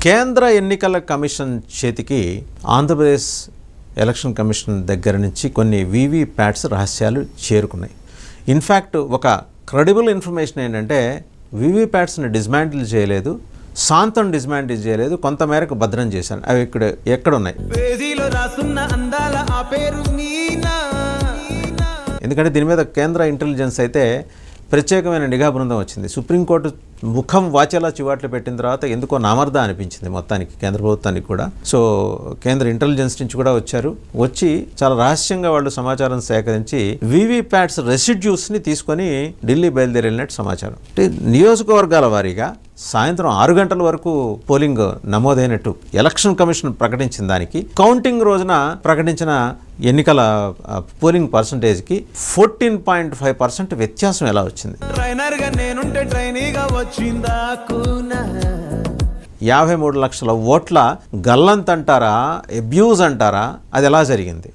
కేంద్ర ఎన్నికల కమిషన్ చేతికి ఆంధ్రప్రదేశ్ ఎలక్షన్ కమిషన్ దగ్గర నుంచి కొన్ని వీవీప్యాట్స్ రహస్యాలు చేరుకున్నాయి. ఇన్ఫ్యాక్ట్ ఒక క్రెడిబుల్ ఇన్ఫర్మేషన్ ఏంటంటే వీవీప్యాట్స్ని డిస్మాంటిల్ చేయలేదు, శాంతం డిస్మాంటిల్ చేయలేదు, కొంతమేరకు భద్రం చేశాను. అవి ఎక్కడున్నాయి? ఎందుకంటే దీని మీద కేంద్ర ఇంటెలిజెన్స్ అయితే ప్రత్యేకమైన నిఘా బృందం వచ్చింది. సుప్రీంకోర్టు ముఖం వాచేలా చివాట్లు పెట్టిన తర్వాత ఎందుకో నామర్దా అనిపించింది మొత్తానికి కేంద్ర ప్రభుత్వానికి కూడా. సో కేంద్ర ఇంటెలిజెన్స్ నుంచి కూడా వచ్చి చాలా రహస్యంగా వాళ్ళు సమాచారం సేకరించి వీవీప్యాట్స్ రెసిడ్యూస్ని తీసుకొని ఢిల్లీ బయలుదేరి వెళ్ళినట్టు సమాచారం. అంటే నియోజకవర్గాల వారీగా సాయంత్రం 6 గంటల వరకు పోలింగ్ నమోదైనట్టు ఎలక్షన్ కమిషన్ ప్రకటించిన దానికి కౌంటింగ్ రోజున ప్రకటించిన ఎన్నికల పోలింగ్ పర్సంటేజ్కి 14.5% వ్యత్యాసం ఎలా వచ్చింది? 53 లక్షల ఓట్ల గల్లంత్ అంటారా, అబ్యూజ్ అంటారా, అది ఎలా జరిగింది?